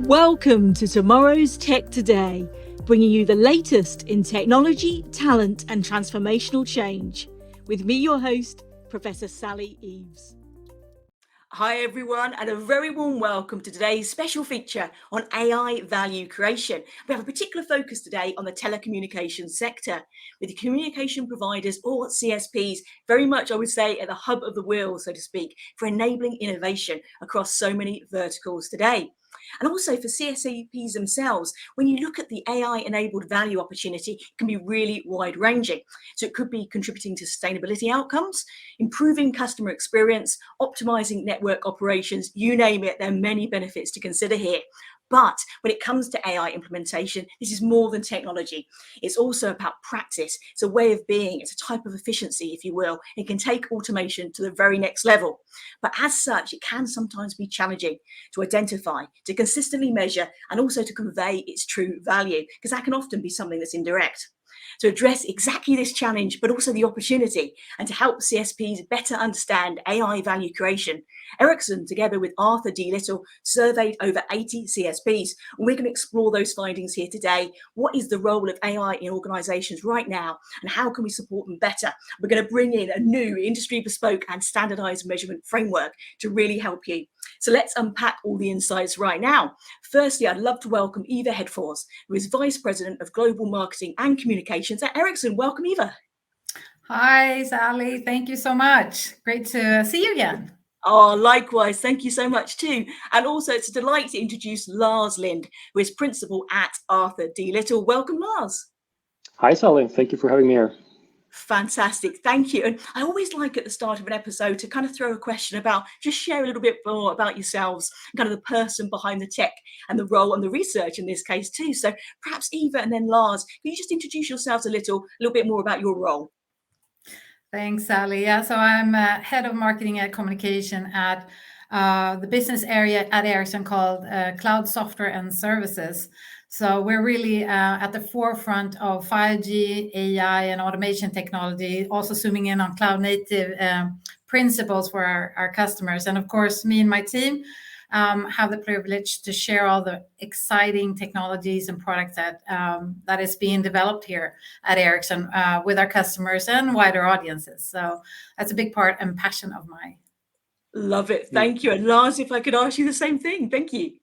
Welcome to tomorrow's Tech Today, bringing you the latest in technology, talent and transformational change. With me, your host, Professor Sally Eaves. Hi everyone, and a very warm welcome to today's special feature on AI value creation. We have a particular focus today on the telecommunications sector, with the communication providers, or CSPs, very much, I would say, at the hub of the wheel, so to speak, for enabling innovation across so many verticals today. And also for CSPs themselves, when you look at the AI-enabled value opportunity, it can be really wide-ranging. So it could be contributing to sustainability outcomes, improving customer experience, optimizing network operations, you name it, there are many benefits to consider here. But when it comes to AI implementation, this is more than technology. It's also about practice. It's a way of being. It's a type of efficiency, if you will. It can take automation to the very next level. But as such, it can sometimes be challenging to identify, to consistently measure, and also to convey its true value, because that can often be something that's indirect. To address exactly this challenge, but also the opportunity, and to help CSPs better understand AI value creation, Ericsson, together with Arthur D Little, surveyed over 80 CSPs. And we're going to explore those findings here today. What is the role of AI in organizations right now, and how can we support them better? We're going to bring in a new industry bespoke and standardized measurement framework to really help you. So let's unpack all the insights right now. Firstly, I'd love to welcome Eva Hedfors, who is Vice President of Global Marketing and Communications at Ericsson. Welcome, Eva. Hi, Sally. Thank you so much. Great to see you again. Oh, likewise. Thank you so much too. And also it's a delight to introduce Lars Lind, who is Principal at Arthur D Little. Welcome, Lars. Hi, Sally. Thank you for having me here. Fantastic. Thank you. And I always like at the start of an episode to kind of throw a question about, just share a little bit more about yourselves, kind of the person behind the tech and the role and the research in this case too. So perhaps Eva and then Lars, can you just introduce yourselves a little bit more about your role? Thanks, Sally. Yeah, so I'm head of marketing and communication at the business area at Ericsson called Cloud Software and Services. So we're really at the forefront of 5G, AI, and automation technology, also zooming in on cloud native principles for our customers. And of course, me and my team have the privilege to share all the exciting technologies and products that is being developed here at Ericsson with our customers and wider audiences. So that's a big part and passion of mine. Love it. Thank you. And Lars, if I could ask you the same thing. Thank you.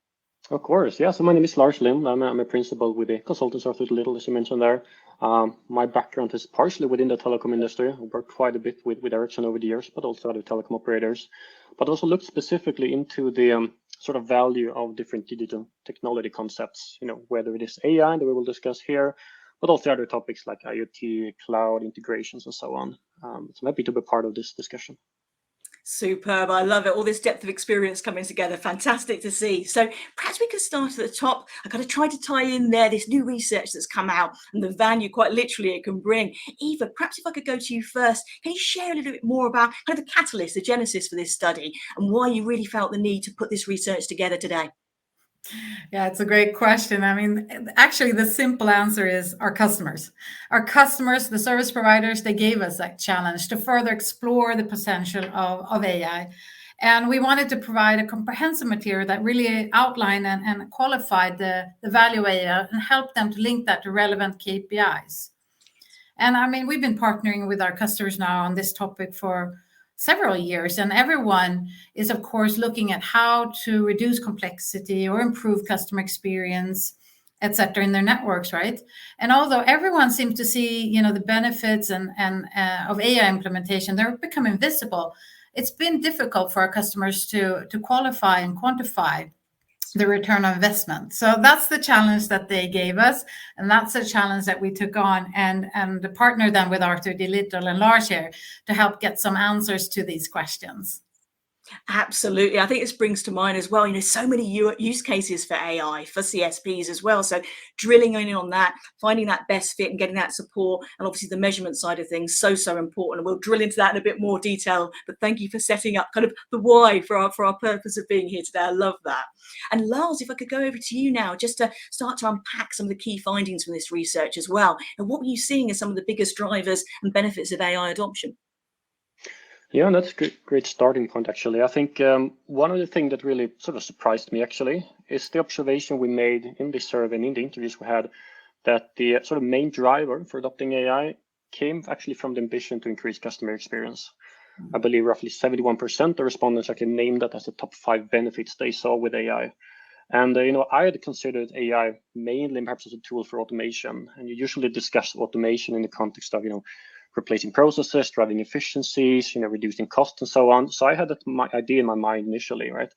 Of course. Yeah. So my name is Lars Lind. I'm a principal with the consultancy Arthur D Little, as you mentioned there. My background is partially within the telecom industry. I worked quite a bit with Ericsson over the years, but also other telecom operators. But also looked specifically into the sort of value of different digital technology concepts, whether it is AI that we will discuss here, but also other topics like IoT, cloud integrations, and so on. So I'm happy to be part of this discussion. Superb. I love it. All this depth of experience coming together. Fantastic to see. So perhaps we could start at the top. I kind of tried to tie in there this new research that's come out and the value quite literally it can bring. Eva, perhaps if I could go to you first, can you share a little bit more about kind of the catalyst, the genesis for this study and why you really felt the need to put this research together today? Yeah, it's a great question. I mean, actually, the simple answer is our customers. Our customers, the service providers, they gave us that challenge to further explore the potential of AI. And we wanted to provide a comprehensive material that really outlined and qualified the value of AI and help them to link that to relevant KPIs. And I mean, we've been partnering with our customers now on this topic for several years, and everyone is, of course, looking at how to reduce complexity or improve customer experience, etc., in their networks, right? And although everyone seems to see, the benefits and of AI implementation, they're becoming visible. It's been difficult for our customers to qualify and quantify the return on investment. So that's the challenge that they gave us, and that's a challenge that we took on and partnered them with Arthur D Little and Lars here to help get some answers to these questions. Absolutely. I think this brings to mind as well, so many use cases for AI, for CSPs as well. So drilling in on that, finding that best fit and getting that support, and obviously the measurement side of things, so important. And we'll drill into that in a bit more detail. But thank you for setting up kind of the why for our purpose of being here today. I love that. And Lars, if I could go over to you now, just to start to unpack some of the key findings from this research as well. And what were you seeing as some of the biggest drivers and benefits of AI adoption? Yeah, that's a great starting point, actually. I think one of the things that really sort of surprised me, actually, is the observation we made in this survey and in the interviews we had that the sort of main driver for adopting AI came actually from the ambition to increase customer experience. I believe roughly 71% of respondents actually named that as the top 5 benefits they saw with AI. And I had considered AI mainly perhaps as a tool for automation, and you usually discuss automation in the context of replacing processes, driving efficiencies, reducing costs and so on. So I had that idea in my mind initially, right?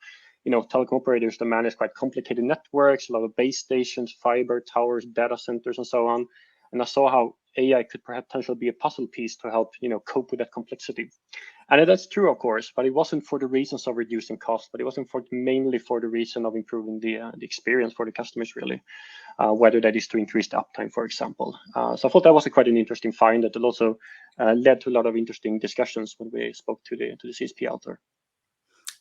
Telecom operators, they manage quite complicated networks, a lot of base stations, fiber, towers, data centers, and so on. And I saw how AI could potentially be a puzzle piece to help, cope with that complexity. And that's true, of course, but it wasn't for the reasons of reducing cost, but it wasn't mainly for the reason of improving the experience for the customers, really. Whether that is to increase the uptime, for example. So I thought that was quite an interesting find that also led to a lot of interesting discussions when we spoke to the CSP out there.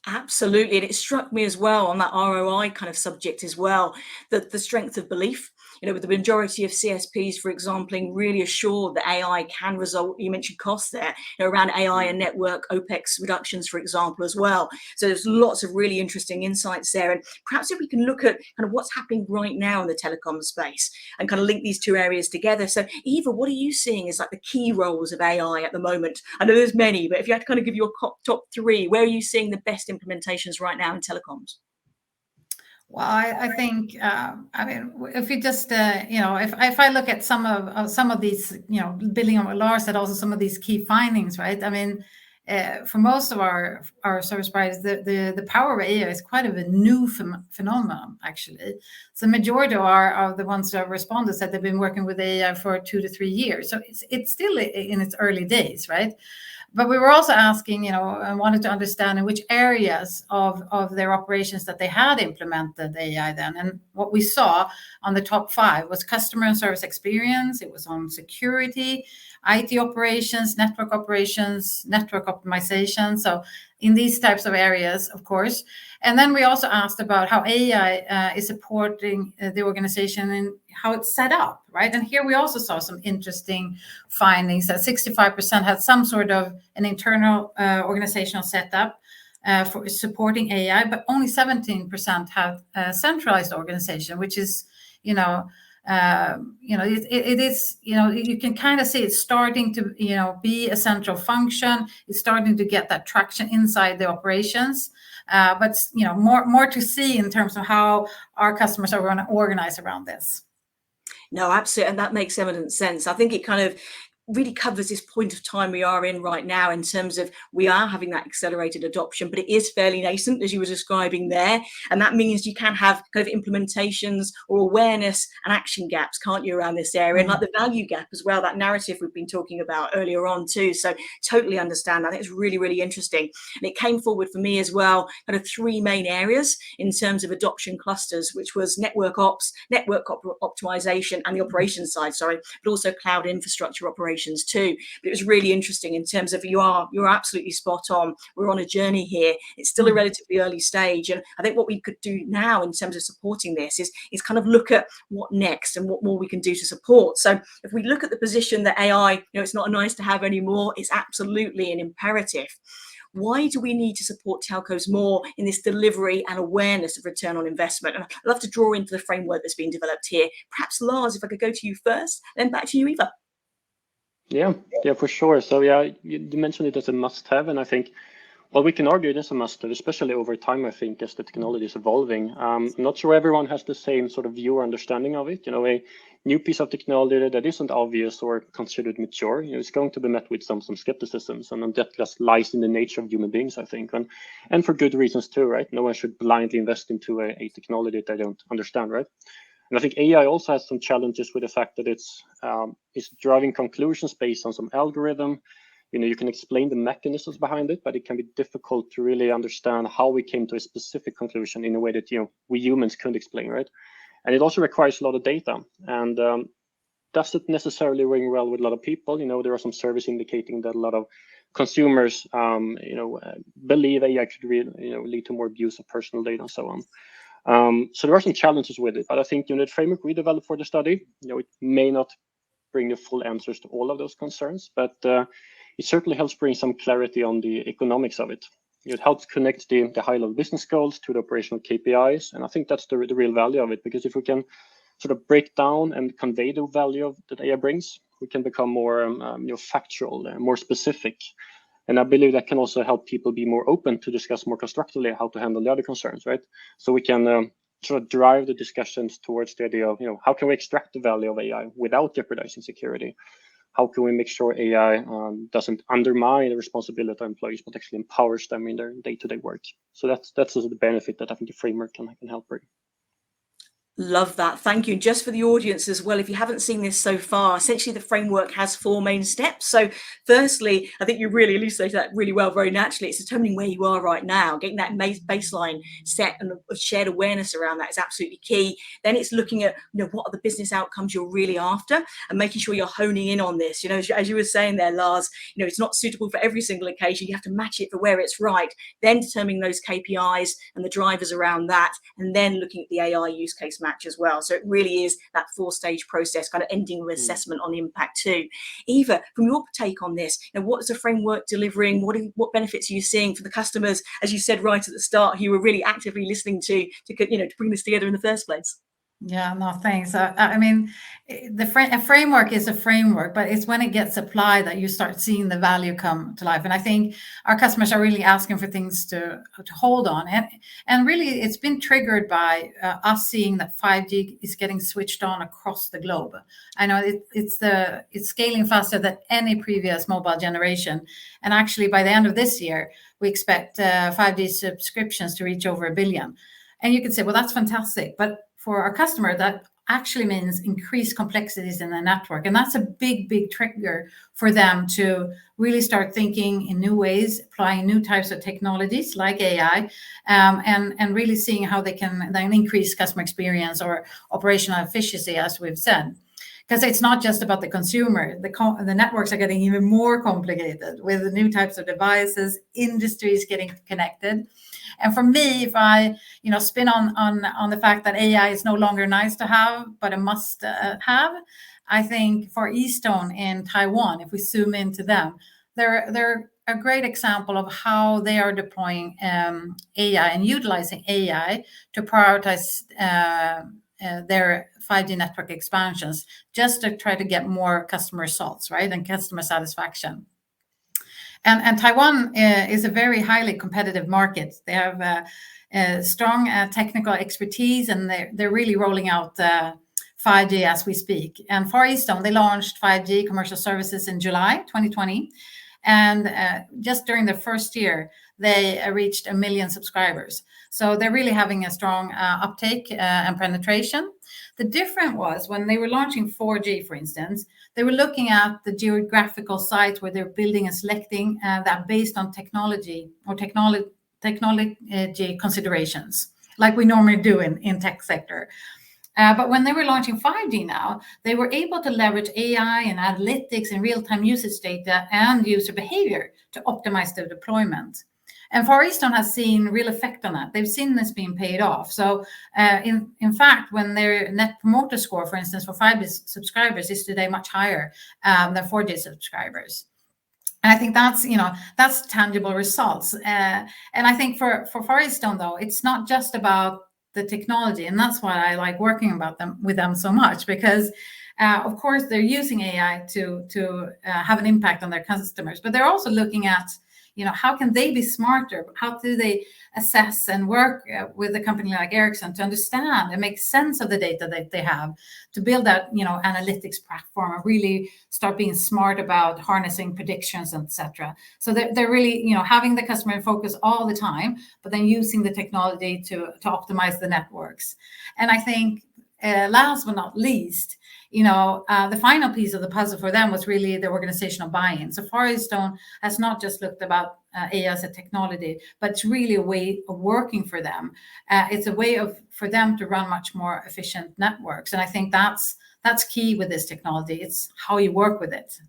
Absolutely. And it struck me as well on that ROI kind of subject as well, that the strength of belief, with the majority of CSPs, for example, really assured that AI can result, you mentioned costs there, around AI and network OPEX reductions, for example, as well. So there's lots of really interesting insights there. And perhaps if we can look at kind of what's happening right now in the telecom space and kind of link these two areas together. So Eva, what are you seeing as like the key roles of AI at the moment? I know there's many, but if you had to kind of give your top 3, where are you seeing the best implementations right now in telecoms? Well, I think if you just if I look at some of these, building on what Lars said, also some of these key findings, right? I mean, for most of our service providers, the power of AI is quite of a new phenomenon, actually. So the majority of the ones that have responded said they've been working with AI for 2 to 3 years. So it's still in its early days, right? But we were also asking, and wanted to understand in which areas of their operations that they had implemented AI then. And what we saw on the top 5 was customer and service experience. It was on security, IT operations, network optimization. So in these types of areas, of course. And then we also asked about how AI is supporting the organization and how it's set up, right? And here we also saw some interesting findings that 65% had some sort of an internal organizational setup for supporting AI, but only 17% have a centralized organization, which is, it is, you can kind of see it's starting to, be a central function. It's starting to get that traction inside the operations. But, more to see in terms of how our customers are going to organize around this. No, absolutely. And that makes evident sense. I think it kind of really covers this point of time we are in right now in terms of we are having that accelerated adoption, but it is fairly nascent, as you were describing there. And that means you can have kind of implementations or awareness and action gaps, can't you, around this area? And like the value gap as well, that narrative we've been talking about earlier on too. So totally understand that. I think it's really, really interesting. And it came forward for me as well, kind of 3 main areas in terms of adoption clusters, which was network optimization and the operations side, but also cloud infrastructure operations too. But it was really interesting in terms of you're absolutely spot on. We're on a journey here. It's still a relatively early stage, and I think what we could do now in terms of supporting this is kind of look at what next and what more we can do to support. So if we look at the position that AI, it's not a nice to have anymore, it's absolutely an imperative. Why do we need to support telcos more in this delivery and awareness of return on investment? And I'd love to draw into the framework that's been developed here. Perhaps Lars, if I could go to you first, then back to you, Eva. Yeah, for sure. So yeah, you mentioned it as a must-have, and I think, well, we can argue it is a must-have, especially over time, I think, as the technology is evolving. I'm not sure everyone has the same sort of view or understanding of it. A new piece of technology that isn't obvious or considered mature, it's going to be met with some skepticisms, and that just lies in the nature of human beings, I think, and for good reasons too, right? No one should blindly invest into a technology that they don't understand, right? And I think AI also has some challenges with the fact that it's driving conclusions based on some algorithm. You can explain the mechanisms behind it, but it can be difficult to really understand how we came to a specific conclusion in a way that we humans couldn't explain, right? And it also requires a lot of data, and doesn't necessarily ring well with a lot of people. There are some surveys indicating that a lot of consumers, believe AI could really, lead to more abuse of personal data and so on. So there are some challenges with it, but I think the framework we developed for the study, it may not bring the full answers to all of those concerns, but it certainly helps bring some clarity on the economics of it. It helps connect the high-level business goals to the operational KPIs, and I think that's the real value of it, because if we can sort of break down and convey the value that AI brings, we can become more factual, more specific. And I believe that can also help people be more open to discuss more constructively how to handle the other concerns, right? So we can sort of drive the discussions towards the idea of, how can we extract the value of AI without jeopardizing security? How can we make sure AI doesn't undermine the responsibility of employees, but actually empowers them in their day-to-day work? So that's also the benefit that I think the framework can help bring. Love that. Thank you. Just for the audience as well, if you haven't seen this so far, essentially the framework has 4 main steps. So firstly, I think you really elucidated that really well, very naturally. It's determining where you are right now. Getting that baseline set and a shared awareness around that is absolutely key. Then it's looking at, what are the business outcomes you're really after, and making sure you're honing in on this. As you were saying there, Lars, it's not suitable for every single occasion. You have to match it for where it's right. Then determining those KPIs and the drivers around that, and then looking at the AI use case match as well. So it really is that 4-stage process, kind of ending with assessment on impact too. Eva, from your take on this, what is the framework delivering? What benefits are you seeing for the customers, as you said right at the start, who were really actively listening to bring this together in the first place? Yeah, no, thanks. I mean, a framework is a framework, but it's when it gets applied that you start seeing the value come to life. And I think our customers are really asking for things to hold on. And really, it's been triggered by us seeing that 5G is getting switched on across the globe. I know it's scaling faster than any previous mobile generation. And actually, by the end of this year, we expect 5G subscriptions to reach over 1 billion. And you could say, well, that's fantastic. But for our customer, that actually means increased complexities in the network. And that's a big, big trigger for them to really start thinking in new ways, applying new types of technologies like AI, and really seeing how they can then increase customer experience or operational efficiency, as we've said. Because it's not just about the consumer. The networks are getting even more complicated with the new types of devices, industries getting connected. And for me, if I spin on the fact that AI is no longer nice to have, but a must have, I think for Eastone in Taiwan, if we zoom into them, they're a great example of how they are deploying AI and utilizing AI to prioritize their 5G network expansions, just to try to get more customer results, right, and customer satisfaction. And Taiwan is a very highly competitive market. They have strong technical expertise, and they're really rolling out 5G as we speak. And for Eastone, they launched 5G commercial services in July 2020. And just during the first year, they reached 1 million subscribers. So they're really having a strong uptake and penetration. The difference was when they were launching 4G, for instance, they were looking at the geographical sites where they're building and selecting that based on technology or technology considerations, like we normally do in tech sector. But when they were launching 5G now, they were able to leverage AI and analytics and real-time usage data and user behavior to optimize their deployment. And Far Eastern has seen real effect on that. They've seen this being paid off. So in fact, when their net promoter score, for instance, for 5G subscribers is today much higher than 4G subscribers. And I think that's tangible results. And I think for Far Eastern, though, it's not just about the technology. And that's why I like working with them so much, because of course they're using AI to have an impact on their customers, but they're also looking at how can they be smarter? How do they assess and work with a company like Ericsson to understand and make sense of the data that they have, to build that analytics platform and really start being smart about harnessing predictions, etc. So they're really having the customer in focus all the time, but then using the technology to optimize the networks. And I think last but not least, the final piece of the puzzle for them was really the organizational buy-in. So Firestone has not just looked about AI as a technology, but it's really a way of working for them. It's a way for them to run much more efficient networks. And I think that's key with this technology. It's how you work with it.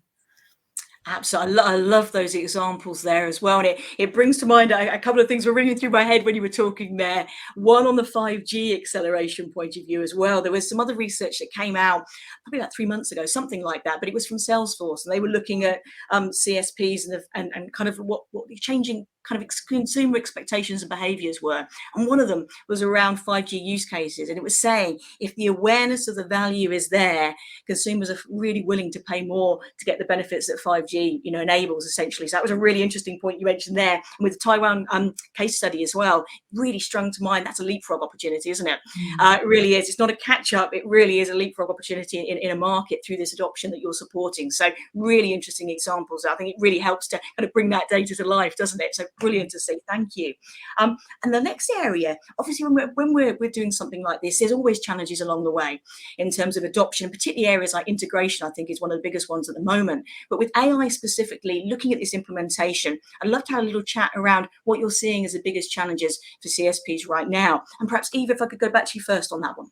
Absolutely. I love those examples there as well. And it brings to mind a couple of things were ringing through my head when you were talking there. One on the 5G acceleration point of view as well. There was some other research that came out probably about 3 months ago, something like that, but it was from Salesforce. And they were looking at CSPs and kind of what the changing kind of consumer expectations and behaviors were. And one of them was around 5G use cases. And it was saying if the awareness of the value is there, consumers are really willing to pay more to get the benefits that 5G enables, essentially. So that was a really interesting point you mentioned there. And with the Taiwan case study as well, really strung to mind. That's a leapfrog opportunity, isn't it? It really is. It's not a catch up. It really is a leapfrog opportunity in a market through this adoption that you're supporting. So really interesting examples. I think it really helps to kind of bring that data to life, doesn't it? So brilliant to say thank you. And the next area, obviously, when we're doing something like this, there's always challenges along the way in terms of adoption, particularly areas like integration, I think is one of the biggest ones at the moment. But with AI specifically, looking at this implementation, I'd love to have a little chat around what you're seeing as the biggest challenges for CSPs right now. And perhaps, Eva, if I could go back to you first on that one.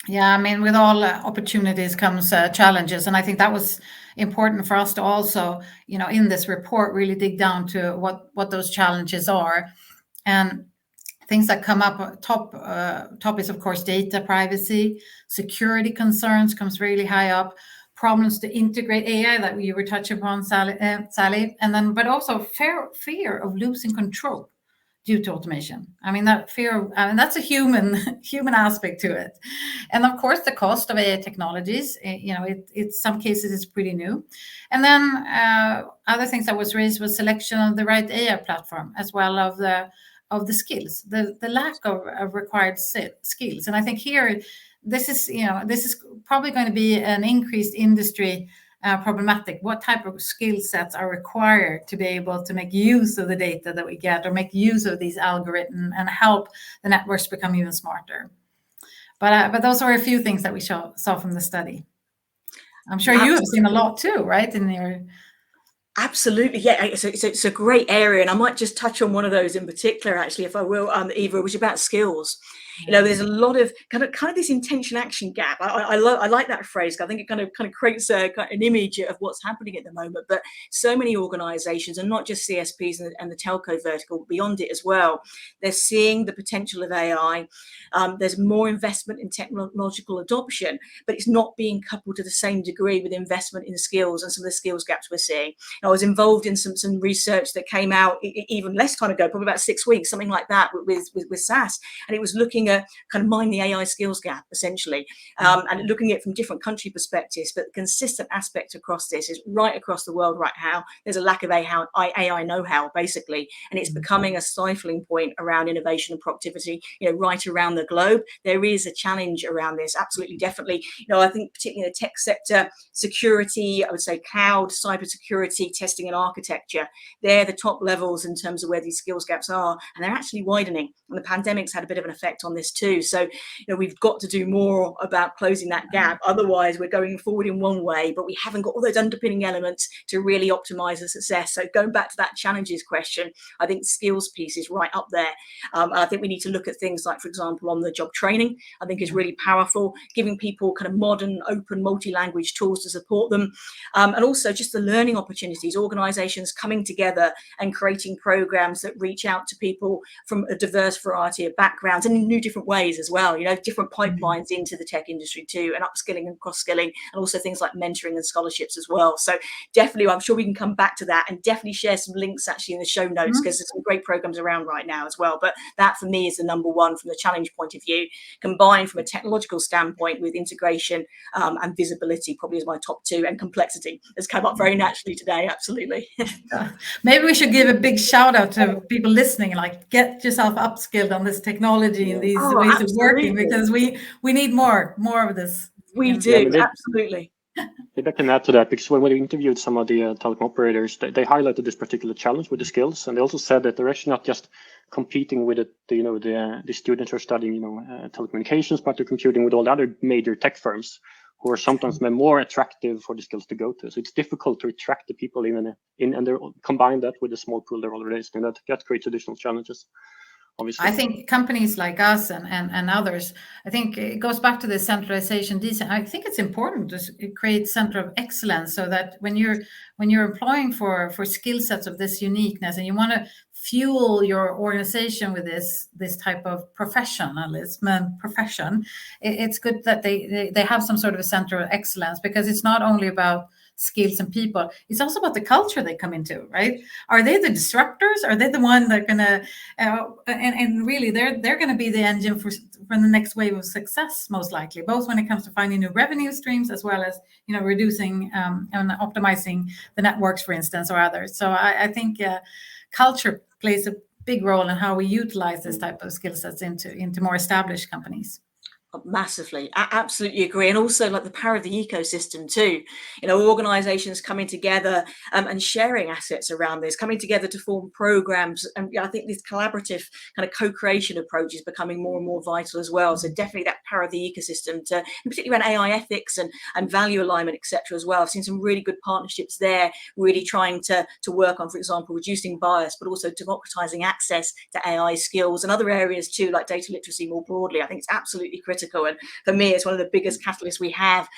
Yeah, I mean, with all opportunities comes challenges. And I think that was important for us to also, in this report, really dig down to what those challenges are. And things that come up, top is, of course, data privacy, security concerns comes really high up, problems to integrate AI that you were touching upon, Sally, and then, but also fear of losing control due to automation. I mean, that fear, that's a human aspect to it. And of course, the cost of AI technologies, it's some cases it's pretty new. And then other things that was raised was selection of the right AI platform, as well of the skills, the lack of required skills. And I think here, this is probably going to be an increased industry problematic. What type of skill sets are required to be able to make use of the data that we get, or make use of these algorithms and help the networks become even smarter? But those are a few things that we saw from the study. I'm sure you have seen a lot too, right? In your Absolutely, yeah. It's a great area, and I might just touch on one of those in particular, actually, if I will, Eva, which is about skills. There's a lot of kind of this intention action gap. I like that phrase. I think it kind of creates an image of what's happening at the moment. But so many organisations, and not just CSPs and the telco vertical, beyond it as well, they're seeing the potential of AI. There's more investment in technological adoption, but it's not being coupled to the same degree with investment in skills and some of the skills gaps we're seeing. I was involved in some research that came out even less time ago, probably about 6 weeks, something like that, with SAS, and it was looking at kind of mind the AI skills gap, essentially, and looking at it from different country perspectives. But the consistent aspect across this is right across the world right now, there's a lack of AI know-how, basically, and it's becoming a stifling point around innovation and productivity, right around the globe. There is a challenge around this, absolutely, definitely. I think particularly in the tech sector, security, I would say cloud, cybersecurity, testing and architecture, they're the top levels in terms of where these skills gaps are, and they're actually widening. And the pandemic's had a bit of an effect on this too. So, we've got to do more about closing that gap. Otherwise, we're going forward in one way, but we haven't got all those underpinning elements to really optimize the success. So going back to that challenges question, I think skills piece is right up there. I think we need to look at things like, for example, on the job training, I think is really powerful, giving people kind of modern, open, multi-language tools to support them. And also just the learning opportunities, organizations coming together and creating programs that reach out to people from a diverse variety of backgrounds and in new different ways as well, different pipelines into the tech industry too, and upskilling and cross-skilling, and also things like mentoring and scholarships as well. So definitely, I'm sure we can come back to that and definitely share some links actually in the show notes, because there's some great programs around right now as well. But that for me is the number one from the challenge point of view, combined from a technological standpoint with integration and visibility probably is my top two, and complexity has come up very naturally today. Absolutely. Maybe we should give a big shout out to people listening, like get yourself upskilled on this technology and these ways of working, because we need more of this. We do, absolutely. Maybe I can add to that, because when we interviewed some of the telecom operators, they highlighted this particular challenge with the skills, and they also said that they're actually not just competing with the students who are studying telecommunications, but they're competing with all the other major tech firms who are sometimes more attractive for the skills to go to. So it's difficult to attract the people and they combine that with the small pool they're already in. That creates additional challenges. Obviously. I think companies like us and others, I think it goes back to the centralization. I think it's important to create center of excellence, so that when you're employing for skill sets of this uniqueness, and you want to fuel your organization with this type of profession, it's good that they have some sort of a center of excellence, because it's not only about skills and people, it's also about the culture they come into, right? Are they the disruptors? Are they the one that are gonna and really they're going to be the engine for the next wave of success, most likely, both when it comes to finding new revenue streams, as well as reducing and optimizing the networks, for instance, or others. So I think culture plays a big role in how we utilize this type of skill sets into more established companies. Massively, I absolutely agree. And also, like, the power of the ecosystem too, organizations coming together and sharing assets around this, coming together to form programs. And I think this collaborative kind of co-creation approach is becoming more and more vital as well. So definitely that power of the ecosystem, and particularly around AI ethics and value alignment, etc. as well. I've seen some really good partnerships there, really trying to work on, for example, reducing bias, but also democratizing access to AI skills, and other areas too, like data literacy more broadly. I think it's absolutely critical. And for me, it's one of the biggest catalysts we have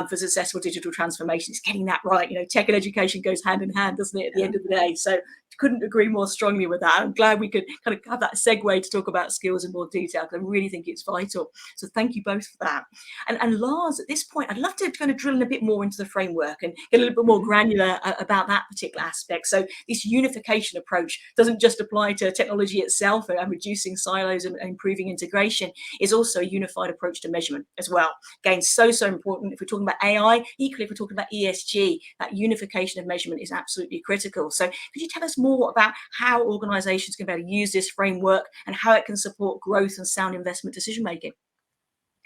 for successful digital transformation. It's getting that right. Tech and education goes hand in hand, doesn't it, at the end of the day? So couldn't agree more strongly with that. I'm glad we could kind of have that segue to talk about skills in more detail, because I really think it's vital. So thank you both for that. And Lars, at this point, I'd love to kind of drill in a bit more into the framework and get a little bit more granular about that particular aspect. So this unification approach doesn't just apply to technology itself and reducing silos and improving integration. It's also a unified approach to measurement as well. Again, so important. If we're talking about AI, equally if we're talking about ESG, that unification of measurement is absolutely critical. So could you tell us more about how organizations can better use this framework and how it can support growth and sound investment decision making?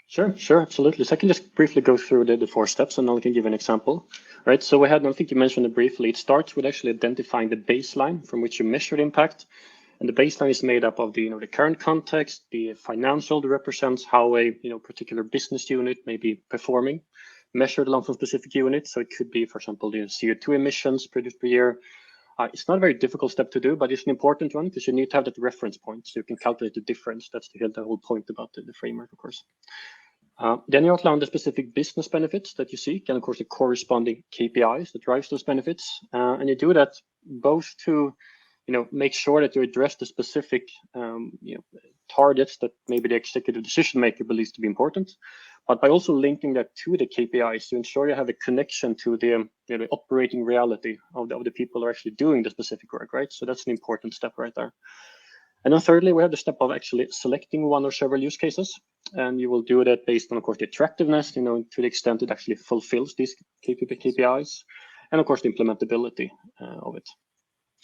Sure, absolutely. So I can just briefly go through the 4 steps, and then I can give an example. Right. So I think you mentioned it briefly. It starts with actually identifying the baseline from which you measure the impact. And the baseline is made up of the current context, the financial that represents how a particular business unit may be performing, measured along some specific units. So it could be, for example, the CO2 emissions produced per year. It's not a very difficult step to do, but it's an important one, because you need to have that reference point so you can calculate the difference. That's the whole point about the framework, of course. Then you outline the specific business benefits that you seek, and of course the corresponding KPIs that drives those benefits. And you do that both to make sure that you address the specific targets that maybe the executive decision maker believes to be important, but by also linking that to the KPIs to ensure you have a connection to the operating reality of the people who are actually doing the specific work, right? So that's an important step right there. And then thirdly, we have the step of actually selecting one or several use cases, and you will do that based on, of course, the attractiveness, to the extent it actually fulfills these KPIs, and of course the implementability of it.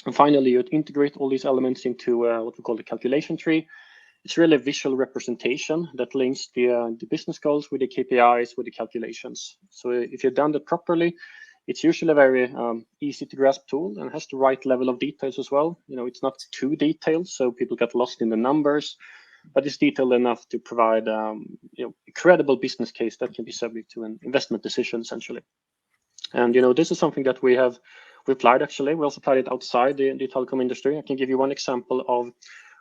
And finally, you integrate all these elements into what we call the calculation tree. It's really a visual representation that links the business goals with the KPIs, with the calculations. So if you've done that properly, it's usually a very easy to grasp tool, and has the right level of details as well. It's not too detailed, so people get lost in the numbers, but it's detailed enough to provide a credible business case that can be subject to an investment decision, essentially. And this is something that we applied, actually. We also applied it outside the telecom industry. I can give you one example of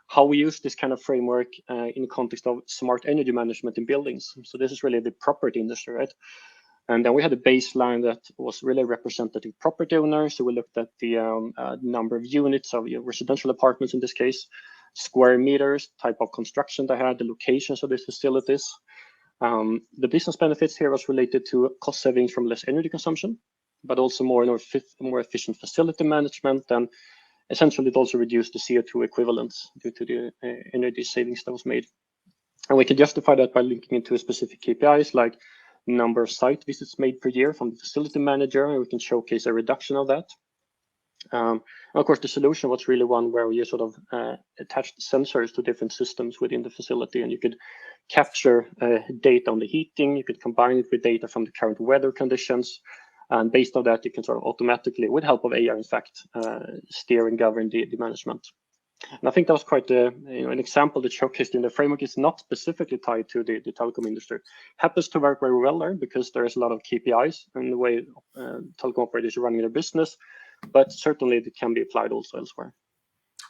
how we use this kind of framework in the context of smart energy management in buildings. So this is really the property industry, right? And then we had a baseline that was really representative property owners. So we looked at the number of units of residential apartments in this case, square meters, type of construction they had, the locations of these facilities. The business benefits here was related to cost savings from less energy consumption, but also more efficient facility management, and essentially it also reduced the CO2 equivalents due to the energy savings that was made. And we can justify that by linking into specific KPIs like number of site visits made per year from the facility manager, and we can showcase a reduction of that. Of course, the solution was really one where you sort of attached sensors to different systems within the facility, and you could capture data on the heating. You could combine it with data from the current weather conditions, and based on that, you can sort of automatically, with help of AI, in fact, steer and govern the management. And I think that was quite an example that showcased in the framework is not specifically tied to the telecom industry. Happens to work very well there because there's a lot of KPIs in the way telecom operators are running their business, but certainly it can be applied also elsewhere.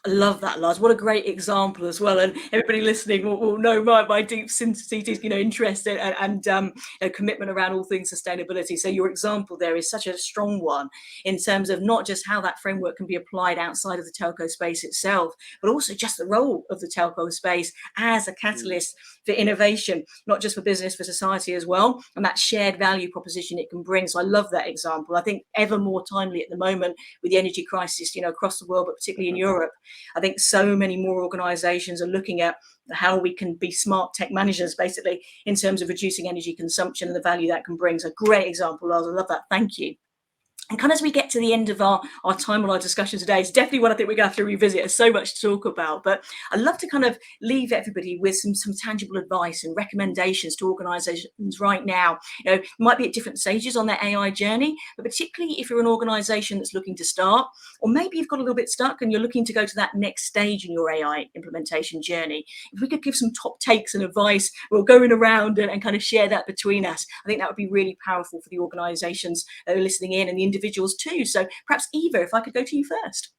I love that, Lars. What a great example as well. And everybody listening will know my deep-seated, interest and commitment around all things sustainability. So your example there is such a strong one in terms of not just how that framework can be applied outside of the telco space itself, but also just the role of the telco space as a catalyst for innovation, not just for business, for society as well, and that shared value proposition it can bring. So I love that example. I think ever more timely at the moment with the energy crisis, across the world, but particularly in Europe. I think so many more organizations are looking at how we can be smart tech managers, basically, in terms of reducing energy consumption and the value that can bring. So great example, Lars. I love that. Thank you. And kind of as we get to the end of our time on our discussion today, it's definitely one I think we're going to have to revisit. There's so much to talk about, but I'd love to kind of leave everybody with some tangible advice and recommendations to organizations right now. Might be at different stages on their AI journey, but particularly if you're an organization that's looking to start, or maybe you've got a little bit stuck and you're looking to go to that next stage in your AI implementation journey. If we could give some top takes and advice, we're going around and kind of share that between us. I think that would be really powerful for the organizations that are listening in and the individuals too. So perhaps Eva, if I could go to you first.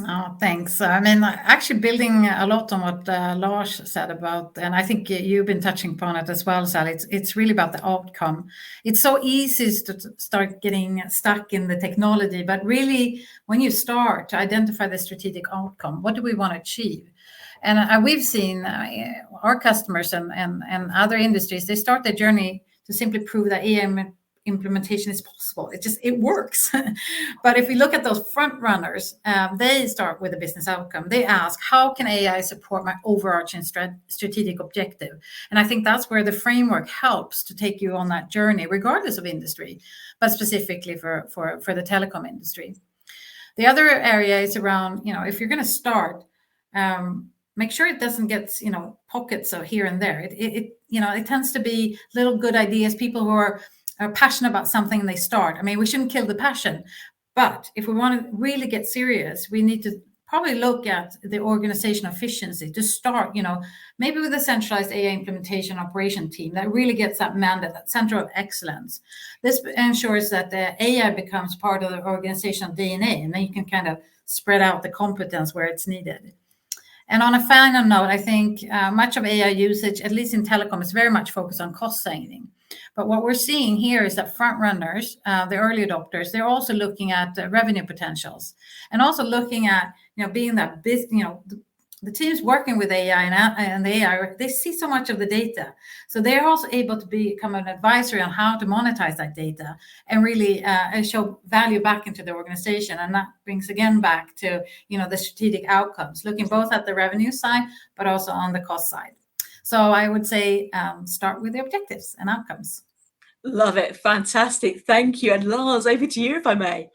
Oh, thanks. I mean, actually building a lot on what Lars said about, and I think you've been touching upon it as well, Sally, it's really about the outcome. It's so easy to start getting stuck in the technology, but really when you start to identify the strategic outcome, what do we want to achieve? And we've seen our customers and other industries, they start their journey to simply prove that AI implementation is possible. It works. But if we look at those front runners, they start with a business outcome. They ask, how can AI support my overarching strategic objective? And I think that's where the framework helps to take you on that journey, regardless of industry, but specifically for the telecom industry. The other area is around, if you're going to start, make sure it doesn't get, pockets of here and there. It tends to be little good ideas, people who are passionate about something and they start. I mean, we shouldn't kill the passion, but if we want to really get serious, we need to probably look at the organizational efficiency to start, maybe with a centralized AI implementation operation team that really gets that mandate, that center of excellence. This ensures that the AI becomes part of the organizational DNA, and then you can kind of spread out the competence where it's needed. And on a final note, I think much of AI usage, at least in telecom, is very much focused on cost saving. But what we're seeing here is that front runners, the early adopters, they're also looking at revenue potentials and also looking at, being that business, the teams working with AI and the AI, they see so much of the data. So they're also able to become an advisory on how to monetize that data and really show value back into the organization. And that brings again back to, the strategic outcomes, looking both at the revenue side, but also on the cost side. So I would say start with the objectives and outcomes. Love it. Fantastic. Thank you. And Lars, over to you, if I may.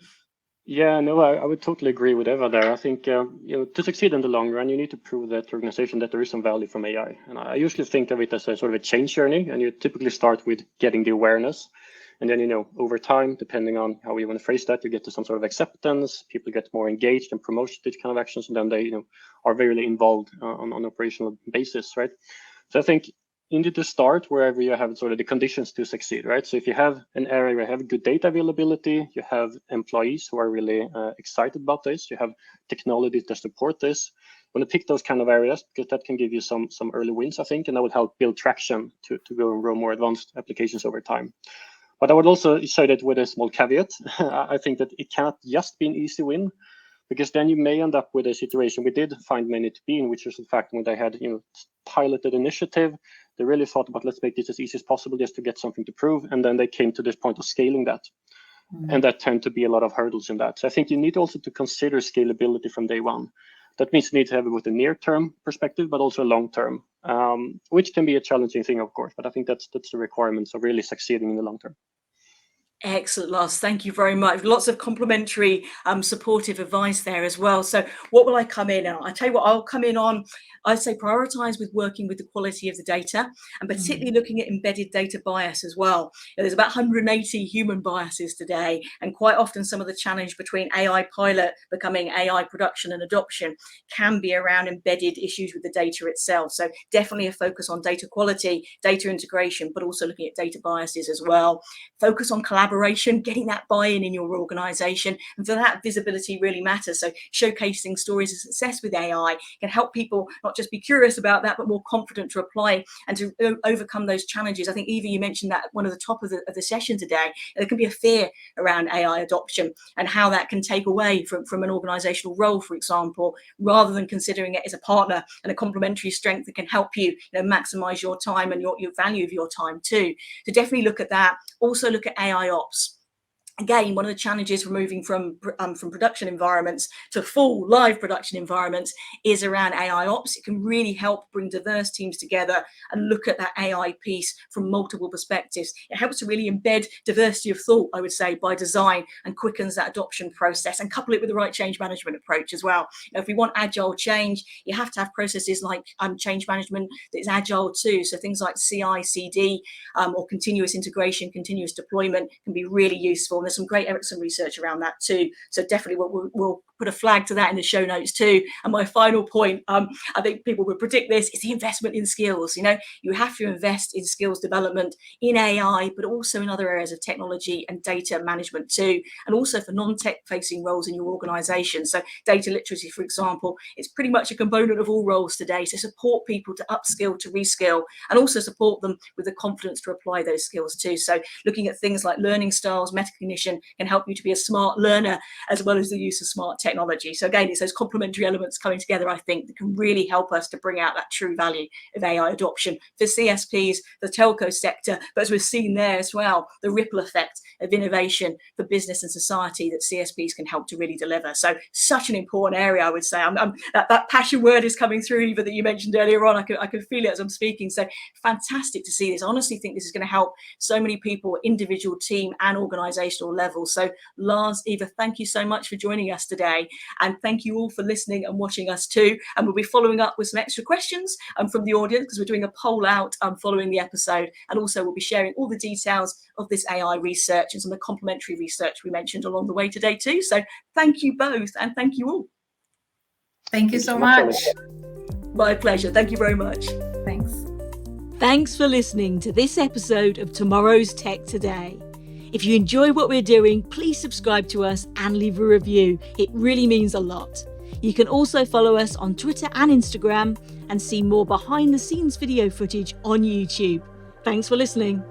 Yeah, no, I would totally agree with Eva there. I think, to succeed in the long run, you need to prove that organization that there is some value from AI. And I usually think of it as a sort of a change journey, and you typically start with getting the awareness. And then, over time, depending on how you want to phrase that, you get to some sort of acceptance, people get more engaged and promote these kind of actions, and then they, are very involved on an operational basis, right? So I think you need to start wherever you have sort of the conditions to succeed, right? So if you have an area where you have good data availability, you have employees who are really excited about this, you have technology to support this, you want to pick those kind of areas because that can give you some early wins, I think, and that would help build traction to go and grow more advanced applications over time. But I would also say that with a small caveat, I think that it cannot just be an easy win, because then you may end up with a situation we did find many to be in, which is the fact when they had piloted initiative, they really thought about let's make this as easy as possible just to get something to prove, and then they came to this point of scaling that, and that tend to be a lot of hurdles in that. So I think you need also to consider scalability from day one. That means you need to have it with a near-term perspective, but also a long-term, which can be a challenging thing, of course. But I think that's the requirements of really succeeding in the long term. Excellent, Lars. Thank you very much. Lots of complimentary, supportive advice there as well. So what will I come in on? I tell you what, I'll come in on, I'd say prioritize with working with the quality of the data, and particularly looking at embedded data bias as well. There's about 180 human biases today, and quite often some of the challenge between AI pilot becoming AI production and adoption can be around embedded issues with the data itself. So definitely a focus on data quality, data integration, but also looking at data biases as well. Focus on collaboration, getting that buy-in in your organization, and for that, visibility really matters. So showcasing stories of success with AI can help people not just be curious about that, but more confident to apply and to overcome those challenges. I think, Eva, you mentioned that one of the top of the session today, there can be a fear around AI adoption and how that can take away from an organizational role, for example, rather than considering it as a partner and a complementary strength that can help you, maximize your time and your value of your time too. So definitely look at that. Also look at AI ops. Again, one of the challenges for moving from production environments to full live production environments is around AI ops. It can really help bring diverse teams together and look at that AI piece from multiple perspectives. It helps to really embed diversity of thought, I would say, by design, and quickens that adoption process, and couple it with the right change management approach as well. If we want agile change, you have to have processes like change management that is agile too. So things like CI/CD or continuous integration, continuous deployment can be really useful. There's some great Ericsson research around that too. So definitely we'll put a flag to that in the show notes too. And my final point, I think people would predict this, is the investment in skills. You have to invest in skills development in AI, but also in other areas of technology and data management too, and also for non-tech facing roles in your organization. So data literacy, for example, is pretty much a component of all roles today. So support people to upskill, to reskill, and also support them with the confidence to apply those skills too. So looking at things like learning styles, metacognition can help you to be a smart learner, as well as the use of smart technology. So again, it's those complementary elements coming together, I think, that can really help us to bring out that true value of AI adoption for CSPs, the telco sector, but as we've seen there as well, the ripple effect of innovation for business and society that CSPs can help to really deliver. So such an important area, I would say. That passion word is coming through, Eva, that you mentioned earlier on. I can feel it as I'm speaking. So fantastic to see this. I honestly think this is going to help so many people, individual, team, and organizational level. So Lars, Eva, thank you so much for joining us today, and thank you all for listening and watching us too. And we'll be following up with some extra questions from the audience, because we're doing a poll out following the episode, and also we'll be sharing all the details of this AI research and some of the complementary research we mentioned along the way today too. So thank you both, and thank you all. Thank you so much. My pleasure. Thank you very much. Thanks. Thanks for listening to this episode of Tomorrow's Tech Today. If you enjoy what we're doing, please subscribe to us and leave a review. It really means a lot. You can also follow us on Twitter and Instagram and see more behind the scenes video footage on YouTube. Thanks for listening.